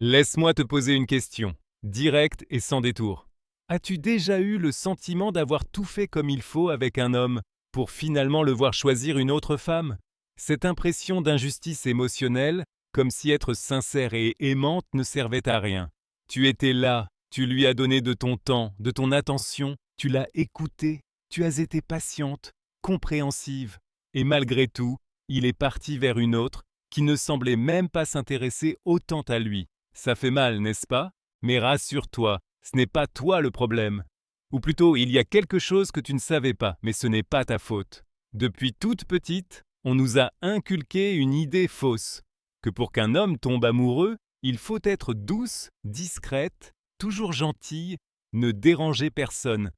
Laisse-moi te poser une question, directe et sans détour. As-tu déjà eu le sentiment d'avoir tout fait comme il faut avec un homme pour finalement le voir choisir une autre femme? Cette impression d'injustice émotionnelle, comme si être sincère et aimante ne servait à rien. Tu étais là, tu lui as donné de ton temps, de ton attention, tu l'as écouté, tu as été patiente, compréhensive. Et malgré tout, il est parti vers une autre qui ne semblait même pas s'intéresser autant à lui. Ça fait mal, n'est-ce pas? Mais rassure-toi, ce n'est pas toi le problème. Ou plutôt, il y a quelque chose que tu ne savais pas, mais ce n'est pas ta faute. Depuis toute petite, on nous a inculqué une idée fausse, que pour qu'un homme tombe amoureux, il faut être douce, discrète, toujours gentille, ne déranger personne.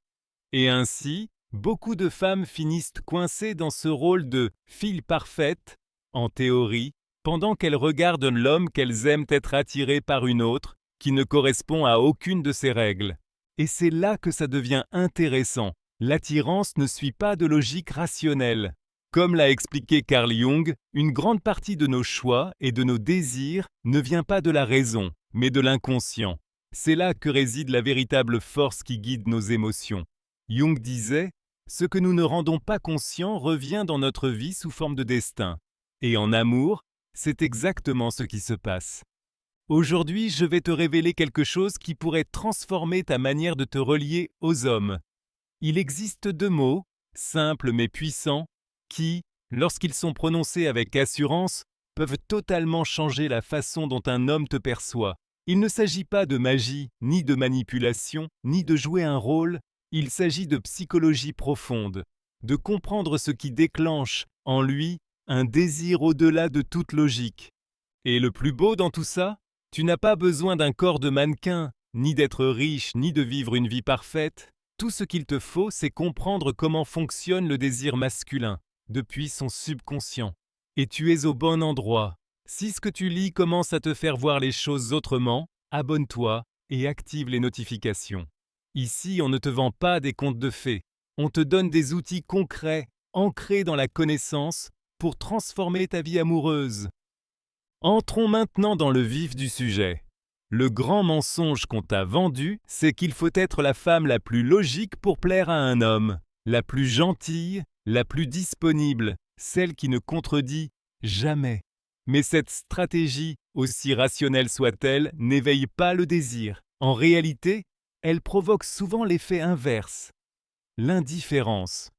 Et ainsi, beaucoup de femmes finissent coincées dans ce rôle de fille parfaite, en théorie, pendant qu'elles regardent l'homme qu'elles aiment être attirées par une autre, qui ne correspond à aucune de ces règles. Et c'est là que ça devient intéressant. L'attirance ne suit pas de logique rationnelle. Comme l'a expliqué Carl Jung, une grande partie de nos choix et de nos désirs ne vient pas de la raison, mais de l'inconscient. C'est là que réside la véritable force qui guide nos émotions. Jung disait « Ce que nous ne rendons pas conscient revient dans notre vie sous forme de destin. » Et en amour, c'est exactement ce qui se passe. Aujourd'hui, je vais te révéler quelque chose qui pourrait transformer ta manière de te relier aux hommes. Il existe deux mots, simples mais puissants, qui, lorsqu'ils sont prononcés avec assurance, peuvent totalement changer la façon dont un homme te perçoit. Il ne s'agit pas de magie, ni de manipulation, ni de jouer un rôle, il s'agit de psychologie profonde, de comprendre ce qui déclenche, en lui, un désir au-delà de toute logique. Et le plus beau dans tout ça, tu n'as pas besoin d'un corps de mannequin, ni d'être riche, ni de vivre une vie parfaite. Tout ce qu'il te faut, c'est comprendre comment fonctionne le désir masculin, depuis son subconscient. Et tu es au bon endroit. Si ce que tu lis commence à te faire voir les choses autrement, abonne-toi et active les notifications. Ici, on ne te vend pas des contes de fées. On te donne des outils concrets, ancrés dans la connaissance, pour transformer ta vie amoureuse. Entrons maintenant dans le vif du sujet. Le grand mensonge qu'on t'a vendu, c'est qu'il faut être la femme la plus logique pour plaire à un homme, la plus gentille, la plus disponible, celle qui ne contredit jamais. Mais cette stratégie, aussi rationnelle soit-elle, n'éveille pas le désir. En réalité, elle provoque souvent l'effet inverse, l'indifférence.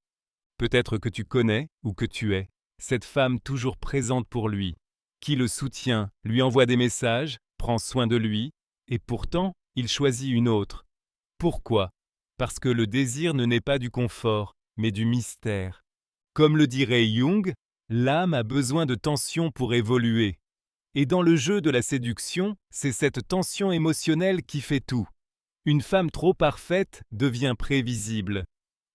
Peut-être que tu connais ou que tu es cette femme toujours présente pour lui, qui le soutient, lui envoie des messages, prend soin de lui, et pourtant, il choisit une autre. Pourquoi? Parce que le désir ne naît pas du confort, mais du mystère. Comme le dirait Jung, l'âme a besoin de tension pour évoluer. Et dans le jeu de la séduction, c'est cette tension émotionnelle qui fait tout. Une femme trop parfaite devient prévisible.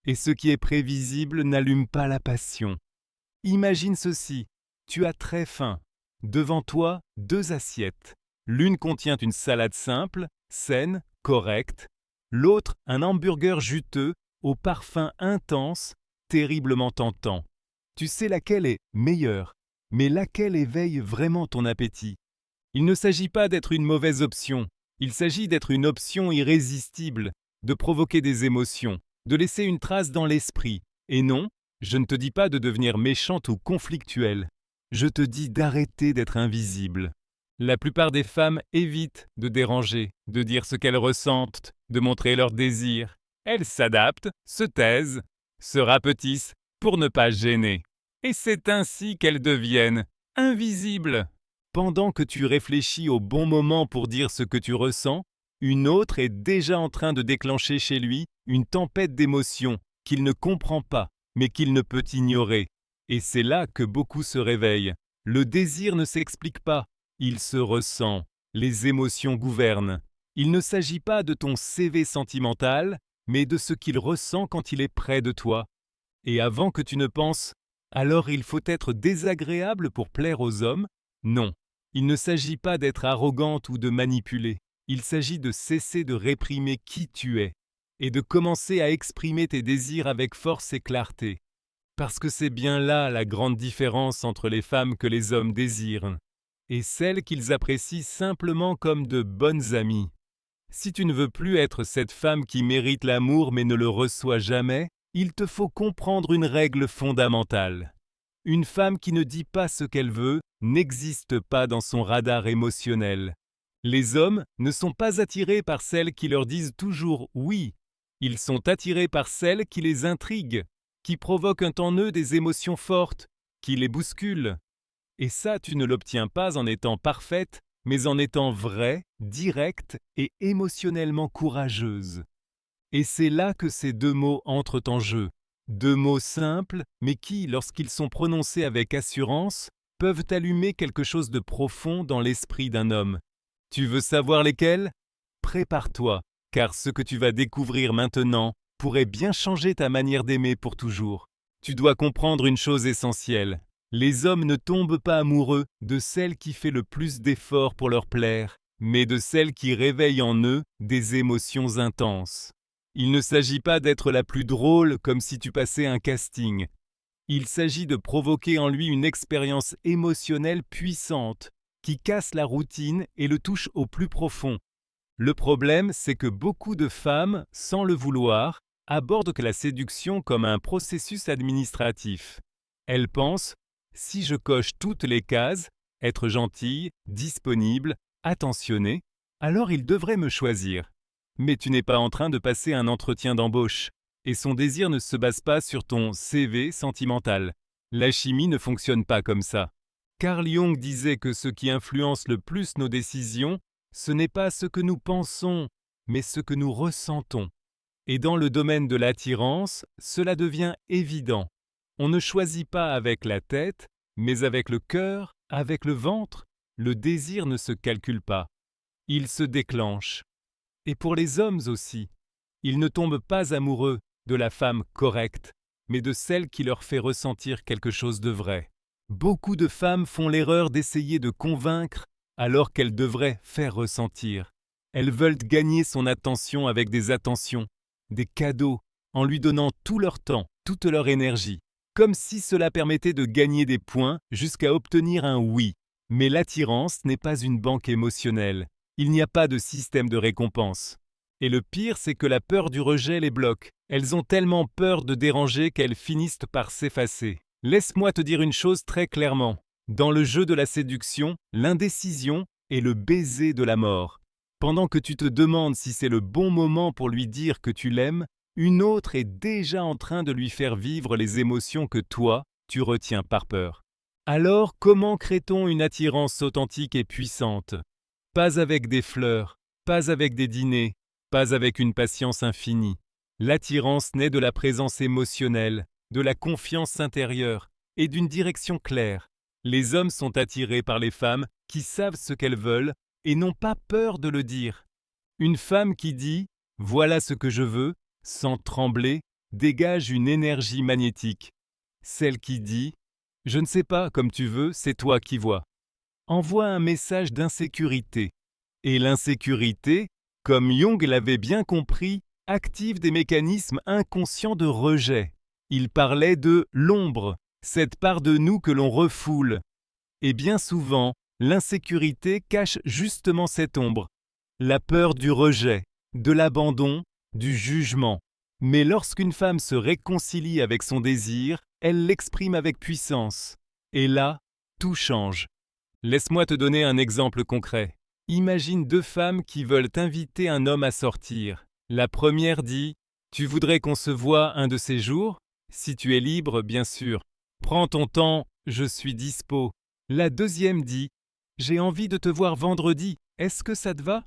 Et ce qui est prévisible n'allume pas la passion. Imagine ceci, tu as très faim. Devant toi, deux assiettes. L'une contient une salade simple, saine, correcte. L'autre, un hamburger juteux, au parfum intense, terriblement tentant. Tu sais laquelle est meilleure, mais laquelle éveille vraiment ton appétit. Il ne s'agit pas d'être une mauvaise option, il s'agit d'être une option irrésistible, de provoquer des émotions, de laisser une trace dans l'esprit. Et non, je ne te dis pas de devenir méchante ou conflictuelle. Je te dis d'arrêter d'être invisible. La plupart des femmes évitent de déranger, de dire ce qu'elles ressentent, de montrer leurs désirs. Elles s'adaptent, se taisent, se rapetissent pour ne pas gêner. Et c'est ainsi qu'elles deviennent invisibles. Pendant que tu réfléchis au bon moment pour dire ce que tu ressens, une autre est déjà en train de déclencher chez lui une tempête d'émotions qu'il ne comprend pas, mais qu'il ne peut ignorer. Et c'est là que beaucoup se réveillent. Le désir ne s'explique pas, il se ressent. Les émotions gouvernent. Il ne s'agit pas de ton CV sentimental, mais de ce qu'il ressent quand il est près de toi. Et avant que tu ne penses « alors il faut être désagréable pour plaire aux hommes », non, il ne s'agit pas d'être arrogante ou de manipuler. Il s'agit de cesser de réprimer qui tu es et de commencer à exprimer tes désirs avec force et clarté. Parce que c'est bien là la grande différence entre les femmes que les hommes désirent. et celles qu'ils apprécient simplement comme de bonnes amies. Si tu ne veux plus être cette femme qui mérite l'amour mais ne le reçoit jamais, il te faut comprendre une règle fondamentale. Une femme qui ne dit pas ce qu'elle veut n'existe pas dans son radar émotionnel. Les hommes ne sont pas attirés par celles qui leur disent toujours oui. Ils sont attirés par celles qui les intriguent, qui provoquent en eux des émotions fortes, qui les bousculent. Et ça, tu ne l'obtiens pas en étant parfaite, mais en étant vraie, directe et émotionnellement courageuse. Et c'est là que ces deux mots entrent en jeu. Deux mots simples, mais qui, lorsqu'ils sont prononcés avec assurance, peuvent allumer quelque chose de profond dans l'esprit d'un homme. Tu veux savoir lesquels? Prépare-toi, car ce que tu vas découvrir maintenant pourrait bien changer ta manière d'aimer pour toujours. Tu dois comprendre une chose essentielle. Les hommes ne tombent pas amoureux de celle qui fait le plus d'efforts pour leur plaire, mais de celle qui réveille en eux des émotions intenses. Il ne s'agit pas d'être la plus drôle comme si tu passais un casting. Il s'agit de provoquer en lui une expérience émotionnelle puissante, qui casse la routine et le touche au plus profond. Le problème, c'est que beaucoup de femmes, sans le vouloir, abordent la séduction comme un processus administratif. Elles pensent « si je coche toutes les cases, être gentille, disponible, attentionnée, alors il devrait me choisir ». Mais tu n'es pas en train de passer un entretien d'embauche, et son désir ne se base pas sur ton CV sentimental. La chimie ne fonctionne pas comme ça. Carl Jung disait que ce qui influence le plus nos décisions, ce n'est pas ce que nous pensons, mais ce que nous ressentons. Et dans le domaine de l'attirance, cela devient évident. On ne choisit pas avec la tête, mais avec le cœur, avec le ventre. Le désir ne se calcule pas. Il se déclenche. Et pour les hommes aussi, ils ne tombent pas amoureux de la femme correcte, mais de celle qui leur fait ressentir quelque chose de vrai. Beaucoup de femmes font l'erreur d'essayer de convaincre alors qu'elles devraient faire ressentir. Elles veulent gagner son attention avec des attentions, des cadeaux, en lui donnant tout leur temps, toute leur énergie, comme si cela permettait de gagner des points jusqu'à obtenir un oui. Mais l'attirance n'est pas une banque émotionnelle. Il n'y a pas de système de récompense. Et le pire, c'est que la peur du rejet les bloque. Elles ont tellement peur de déranger qu'elles finissent par s'effacer. Laisse-moi te dire une chose très clairement. Dans le jeu de la séduction, l'indécision est le baiser de la mort. Pendant que tu te demandes si c'est le bon moment pour lui dire que tu l'aimes, une autre est déjà en train de lui faire vivre les émotions que toi, tu retiens par peur. Alors, comment crée-t-on une attirance authentique et puissante ? Pas avec des fleurs, pas avec des dîners, pas avec une patience infinie. L'attirance naît de la présence émotionnelle, de la confiance intérieure et d'une direction claire. Les hommes sont attirés par les femmes qui savent ce qu'elles veulent et n'ont pas peur de le dire. Une femme qui dit « voilà ce que je veux » sans trembler, dégage une énergie magnétique. Celle qui dit « je ne sais pas comme tu veux, c'est toi qui vois » envoie un message d'insécurité. Et l'insécurité, comme Jung l'avait bien compris, active des mécanismes inconscients de rejet. Il parlait de l'ombre, cette part de nous que l'on refoule. Et bien souvent, l'insécurité cache justement cette ombre, la peur du rejet, de l'abandon, du jugement. Mais lorsqu'une femme se réconcilie avec son désir, elle l'exprime avec puissance. Et là, tout change. Laisse-moi te donner un exemple concret. Imagine deux femmes qui veulent inviter un homme à sortir. La première dit « Tu voudrais qu'on se voie un de ces jours ? Si tu es libre, bien sûr. Prends ton temps, je suis dispo. » La deuxième dit « J'ai envie de te voir vendredi, est-ce que ça te va ?»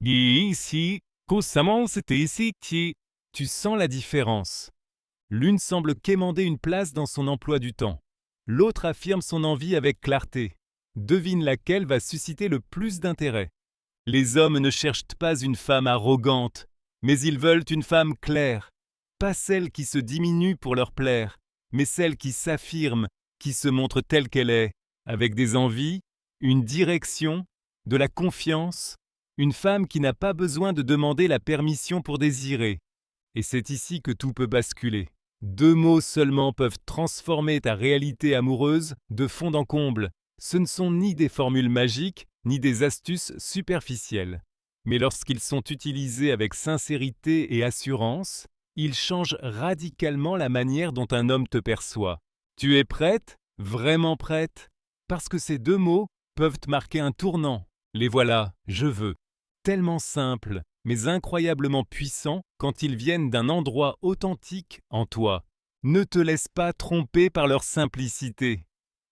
Ici, tu sens la différence. L'une semble quémander une place dans son emploi du temps. L'autre affirme son envie avec clarté. Devine laquelle va susciter le plus d'intérêt. Les hommes ne cherchent pas une femme arrogante, mais ils veulent une femme claire. Pas celle qui se diminue pour leur plaire, mais celle qui s'affirme, qui se montre telle qu'elle est, avec des envies, une direction, de la confiance, une femme qui n'a pas besoin de demander la permission pour désirer. Et c'est ici que tout peut basculer. Deux mots seulement peuvent transformer ta réalité amoureuse de fond en comble. Ce ne sont ni des formules magiques, ni des astuces superficielles. Mais lorsqu'ils sont utilisés avec sincérité et assurance, ils changent radicalement la manière dont un homme te perçoit. Tu es prête? Vraiment prête? Parce que ces deux mots peuvent marquer un tournant. Les voilà, je veux. Tellement simples, mais incroyablement puissants quand ils viennent d'un endroit authentique en toi. Ne te laisse pas tromper par leur simplicité.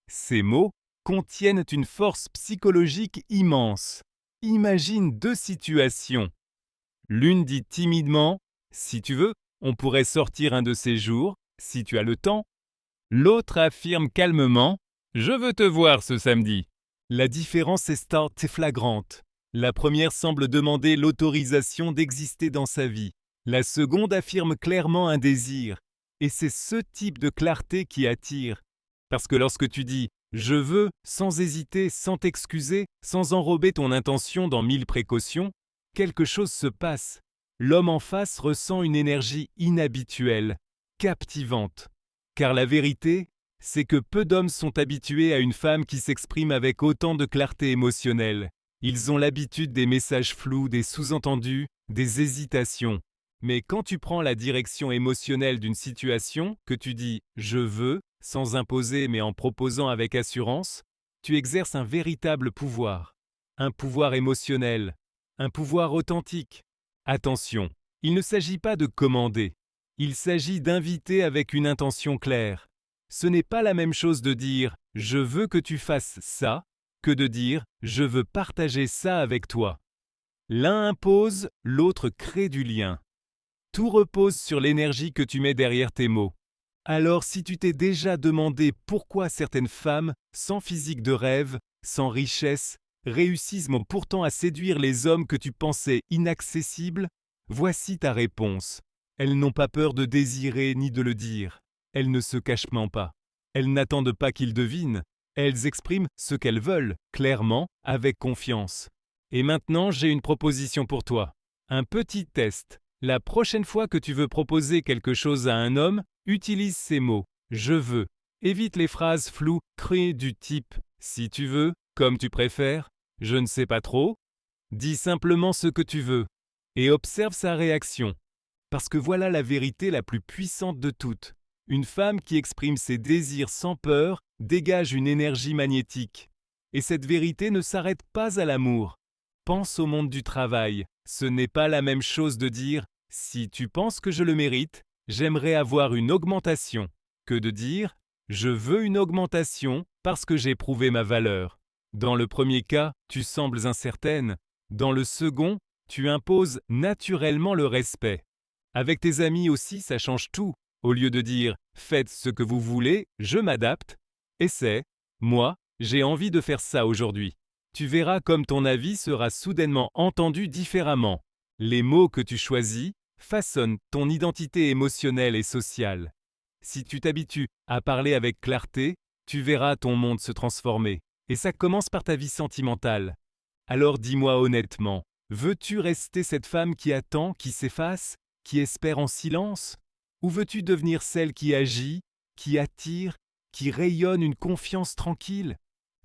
Ces mots contiennent une force psychologique immense. Imagine deux situations. L'une dit timidement « Si tu veux, on pourrait sortir un de ces jours, si tu as le temps ». L'autre affirme calmement « Je veux te voir ce samedi ». La différence est flagrante. La première semble demander l'autorisation d'exister dans sa vie. La seconde affirme clairement un désir. Et c'est ce type de clarté qui attire. Parce que lorsque tu dis « je veux » sans hésiter, sans t'excuser, sans enrober ton intention dans 1000 précautions, quelque chose se passe. L'homme en face ressent une énergie inhabituelle, captivante. Car la vérité, c'est que peu d'hommes sont habitués à une femme qui s'exprime avec autant de clarté émotionnelle. Ils ont l'habitude des messages flous, des sous-entendus, des hésitations. Mais quand tu prends la direction émotionnelle d'une situation, que tu dis « je veux », sans imposer mais en proposant avec assurance, tu exerces un véritable pouvoir. Un pouvoir émotionnel, un pouvoir authentique. Attention, il ne s'agit pas de commander, il s'agit d'inviter avec une intention claire. Ce n'est pas la même chose de dire « je veux que tu fasses ça » que de dire « je veux partager ça avec toi ». L'un impose, l'autre crée du lien. Tout repose sur l'énergie que tu mets derrière tes mots. Alors si tu t'es déjà demandé pourquoi certaines femmes, sans physique de rêve, sans richesse, réussissent pourtant à séduire les hommes que tu pensais inaccessibles, voici ta réponse. Elles n'ont pas peur de désirer ni de le dire. Elles ne se cachent pas. Elles n'attendent pas qu'ils devinent. Elles expriment ce qu'elles veulent, clairement, avec confiance. Et maintenant, j'ai une proposition pour toi. Un petit test. La prochaine fois que tu veux proposer quelque chose à un homme, utilise ces mots. Je veux. Évite les phrases floues, créées du type « si tu veux »,« comme tu préfères »,« je ne sais pas trop ». Dis simplement ce que tu veux et observe sa réaction. Parce que voilà la vérité la plus puissante de toutes. Une femme qui exprime ses désirs sans peur dégage une énergie magnétique. Et cette vérité ne s'arrête pas à l'amour. Pense au monde du travail. Ce n'est pas la même chose de dire « si tu penses que je le mérite, j'aimerais avoir une augmentation » que de dire « je veux une augmentation parce que j'ai prouvé ma valeur ». Dans le premier cas, tu sembles incertaine. Dans le second, tu imposes naturellement le respect. Avec tes amis aussi, ça change tout. Au lieu de dire « faites ce que vous voulez, je m'adapte », essaie « moi, j'ai envie de faire ça aujourd'hui ». Tu verras comme ton avis sera soudainement entendu différemment. Les mots que tu choisis façonnent ton identité émotionnelle et sociale. Si tu t'habitues à parler avec clarté, tu verras ton monde se transformer. Et ça commence par ta vie sentimentale. Alors dis-moi honnêtement, veux-tu rester cette femme qui attend, qui s'efface, qui espère en silence? Ou veux-tu devenir celle qui agit, qui attire, qui rayonne une confiance tranquille?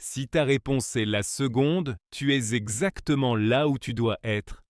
Si ta réponse est la seconde, tu es exactement là où tu dois être.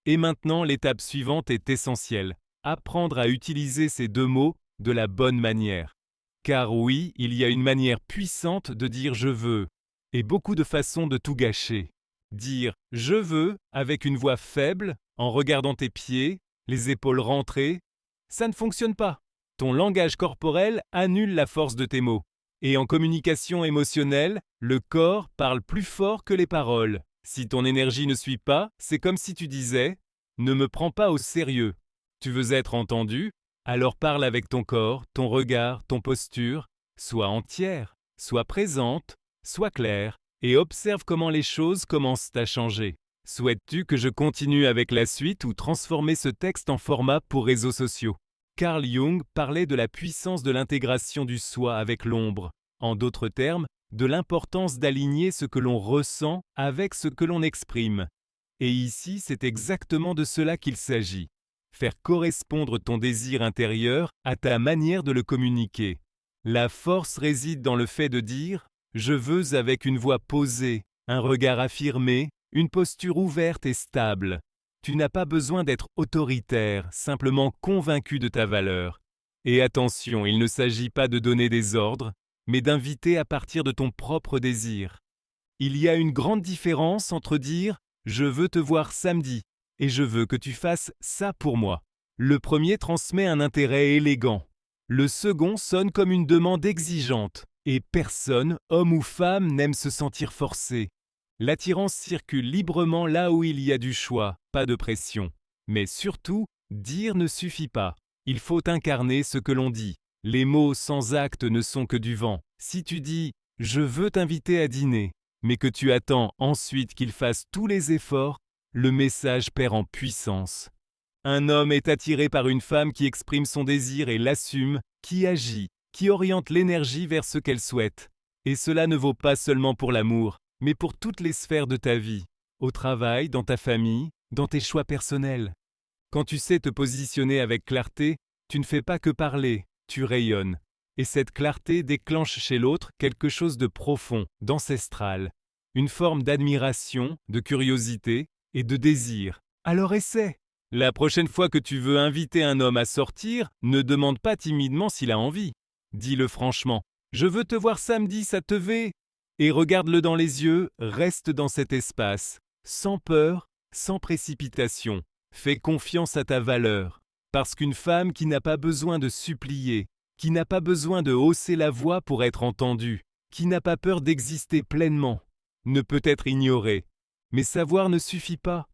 Et maintenant, l'étape suivante est essentielle. Apprendre à utiliser ces deux mots de la bonne manière. Car oui, il y a une manière puissante de dire « je veux » et beaucoup de façons de tout gâcher. Dire « je veux » avec une voix faible, en regardant tes pieds, les épaules rentrées, ça ne fonctionne pas. Ton langage corporel annule la force de tes mots. Et en communication émotionnelle, le corps parle plus fort que les paroles. Si ton énergie ne suit pas, c'est comme si tu disais « ne me prends pas au sérieux ». Tu veux être entendu? Alors parle avec ton corps, ton regard, ton posture. Sois entière, sois présente, sois claire et observe comment les choses commencent à changer. Souhaites-tu que je continue avec la suite ou transformer ce texte en format pour réseaux sociaux? Carl Jung parlait de la puissance de l'intégration du soi avec l'ombre. En d'autres termes, de l'importance d'aligner ce que l'on ressent avec ce que l'on exprime. Et ici, c'est exactement de cela qu'il s'agit. Faire correspondre ton désir intérieur à ta manière de le communiquer. La force réside dans le fait de dire Je veux avec une voix posée, un regard affirmé, une posture ouverte et stable. Tu n'as pas besoin d'être autoritaire, simplement convaincu de ta valeur. Et attention, il ne s'agit pas de donner des ordres, mais d'inviter à partir de ton propre désir. Il y a une grande différence entre dire « je veux te voir samedi » et « je veux que tu fasses ça pour moi ». Le premier transmet un intérêt élégant. Le second sonne comme une demande exigeante. Et personne, homme ou femme, n'aime se sentir forcé. L'attirance circule librement là où il y a du choix, pas de pression. Mais surtout, dire ne suffit pas. Il faut incarner ce que l'on dit. Les mots sans acte ne sont que du vent. Si tu dis « je veux t'inviter à dîner », mais que tu attends ensuite qu'il fasse tous les efforts, le message perd en puissance. Un homme est attiré par une femme qui exprime son désir et l'assume, qui agit, qui oriente l'énergie vers ce qu'elle souhaite. Et cela ne vaut pas seulement pour l'amour, mais pour toutes les sphères de ta vie, au travail, dans ta famille, dans tes choix personnels. Quand tu sais te positionner avec clarté, tu ne fais pas que parler, tu rayonnes. Et cette clarté déclenche chez l'autre quelque chose de profond, d'ancestral, une forme d'admiration, de curiosité et de désir. Alors essaie! La prochaine fois que tu veux inviter un homme à sortir, ne demande pas timidement s'il a envie. Dis-le franchement. Je veux te voir samedi, ça te va? Et regarde-le dans les yeux, reste dans cet espace, sans peur, sans précipitation. Fais confiance à ta valeur. Parce qu'une femme qui n'a pas besoin de supplier, qui n'a pas besoin de hausser la voix pour être entendue, qui n'a pas peur d'exister pleinement, ne peut être ignorée. Mais savoir ne suffit pas.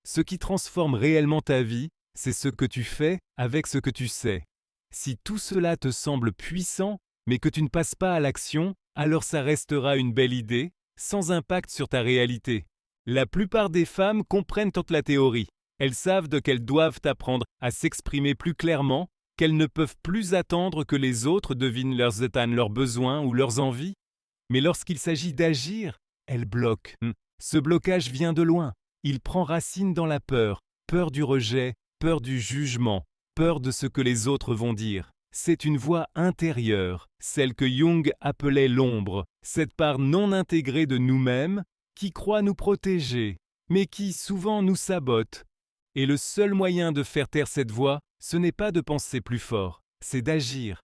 Ce qui transforme réellement ta vie, c'est ce que tu fais avec ce que tu sais. Si tout cela te semble puissant, mais que tu ne passes pas à l'action, alors ça restera une belle idée, sans impact sur ta réalité. La plupart des femmes comprennent toute la théorie. Elles savent qu'elles doivent apprendre à s'exprimer plus clairement, qu'elles ne peuvent plus attendre que les autres devinent leurs états, leurs besoins ou leurs envies. Mais lorsqu'il s'agit d'agir, elles bloquent. Ce blocage vient de loin. Il prend racine dans la peur, peur du rejet, peur du jugement, peur de ce que les autres vont dire. C'est une voix intérieure, celle que Jung appelait l'ombre, cette part non intégrée de nous-mêmes qui croit nous protéger, mais qui souvent nous sabote. Et le seul moyen de faire taire cette voix, ce n'est pas de penser plus fort, c'est d'agir,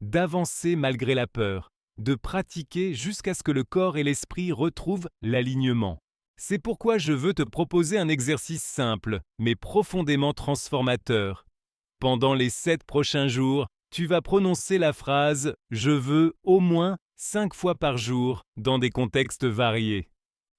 d'avancer malgré la peur, de pratiquer jusqu'à ce que le corps et l'esprit retrouvent l'alignement. C'est pourquoi je veux te proposer un exercice simple, mais profondément transformateur. Pendant les 7 prochains jours, tu vas prononcer la phrase « Je veux » au moins 5 fois par jour, dans des contextes variés.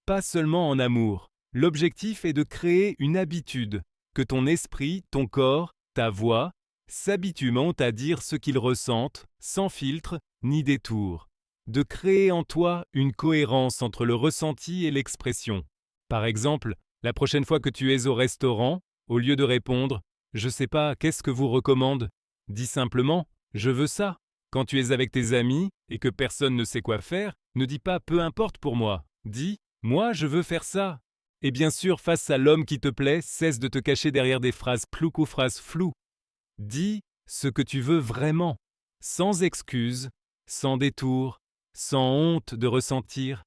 Pas seulement en amour. L'objectif est de créer une habitude, que ton esprit, ton corps, ta voix, s'habituent à dire ce qu'ils ressentent, sans filtre ni détour. De créer en toi une cohérence entre le ressenti et l'expression. Par exemple, la prochaine fois que tu es au restaurant, au lieu de répondre « Je sais pas, qu'est-ce que vous recommande ?» dis simplement « Je veux ça ». Quand tu es avec tes amis et que personne ne sait quoi faire, ne dis pas « Peu importe pour moi ». Dis « Moi, je veux faire ça ». Et bien sûr, face à l'homme qui te plaît, cesse de te cacher derrière des phrases plouques ou phrases floues. Dis ce que tu veux vraiment, sans excuses, sans détour, sans honte de ressentir.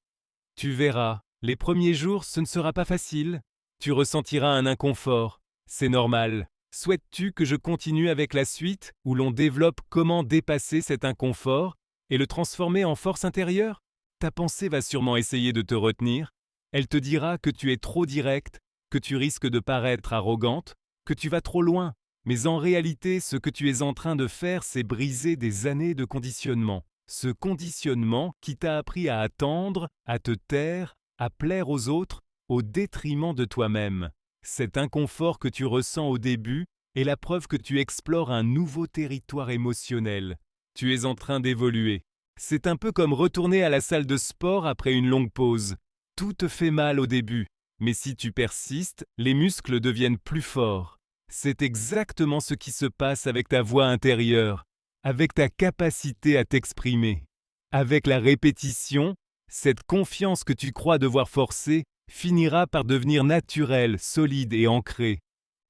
Tu verras. Les premiers jours, ce ne sera pas facile. Tu ressentiras un inconfort. C'est normal. Souhaites-tu que je continue avec la suite, où l'on développe comment dépasser cet inconfort et le transformer en force intérieure? Ta pensée va sûrement essayer de te retenir. Elle te dira que tu es trop direct, que tu risques de paraître arrogante, que tu vas trop loin. Mais en réalité, ce que tu es en train de faire, c'est briser des années de conditionnement. Ce conditionnement qui t'a appris à attendre, à te taire, à plaire aux autres au détriment de toi-même. Cet inconfort que tu ressens au début est la preuve que tu explores un nouveau territoire émotionnel. Tu es en train d'évoluer. C'est un peu comme retourner à la salle de sport après une longue pause. Tout te fait mal au début, mais si tu persistes, les muscles deviennent plus forts. C'est exactement ce qui se passe avec ta voix intérieure, avec ta capacité à t'exprimer. Avec la répétition, cette confiance que tu crois devoir forcer finira par devenir naturelle, solide et ancrée.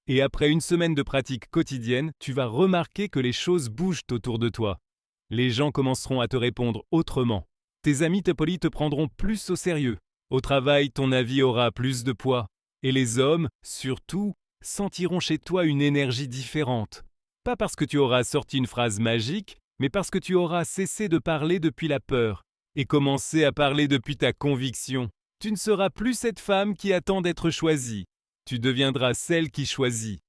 Et après une semaine de pratique quotidienne, tu vas remarquer que les choses bougent autour de toi. Les gens commenceront à te répondre autrement. Tes amis polis te prendront plus au sérieux. Au travail, ton avis aura plus de poids. Et les hommes, surtout, sentiront chez toi une énergie différente. Pas parce que tu auras sorti une phrase magique, mais parce que tu auras cessé de parler depuis la peur et commencé à parler depuis ta conviction. Tu ne seras plus cette femme qui attend d'être choisie. Tu deviendras celle qui choisit.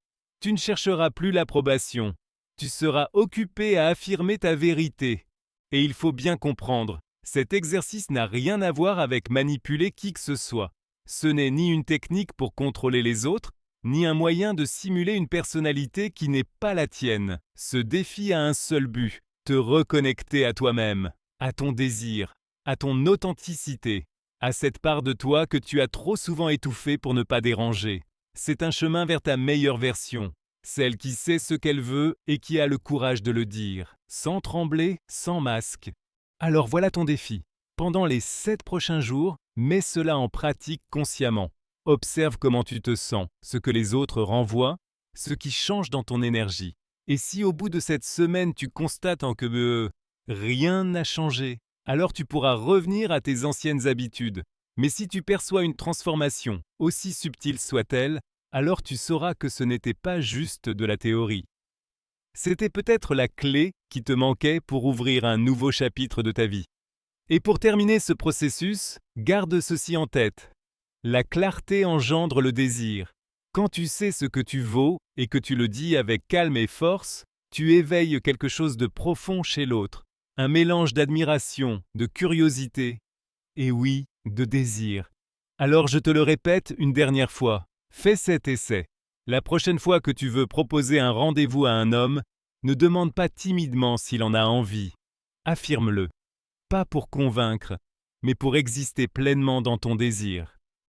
Tu ne chercheras plus l'approbation. Tu seras occupé à affirmer ta vérité. Et il faut bien comprendre, cet exercice n'a rien à voir avec manipuler qui que ce soit. Ce n'est ni une technique pour contrôler les autres, ni un moyen de simuler une personnalité qui n'est pas la tienne. Ce défi a un seul but, te reconnecter à toi-même, à ton désir, à ton authenticité, à cette part de toi que tu as trop souvent étouffée pour ne pas déranger. C'est un chemin vers ta meilleure version, celle qui sait ce qu'elle veut et qui a le courage de le dire, sans trembler, sans masque. Alors voilà ton défi. Pendant les 7 prochains jours, mets cela en pratique consciemment. Observe comment tu te sens, ce que les autres renvoient, ce qui change dans ton énergie. Et si au bout de cette semaine tu constates que rien n'a changé, alors tu pourras revenir à tes anciennes habitudes. Mais si tu perçois une transformation, aussi subtile soit-elle, alors tu sauras que ce n'était pas juste de la théorie. C'était peut-être la clé qui te manquait pour ouvrir un nouveau chapitre de ta vie. Et pour terminer ce processus, garde ceci en tête. La clarté engendre le désir. Quand tu sais ce que tu vaux et que tu le dis avec calme et force, tu éveilles quelque chose de profond chez l'autre. Un mélange d'admiration, de curiosité et oui, de désir. Alors je te le répète une dernière fois, fais cet essai. La prochaine fois que tu veux proposer un rendez-vous à un homme, ne demande pas timidement s'il en a envie. Affirme-le. Pas pour convaincre, mais pour exister pleinement dans ton désir.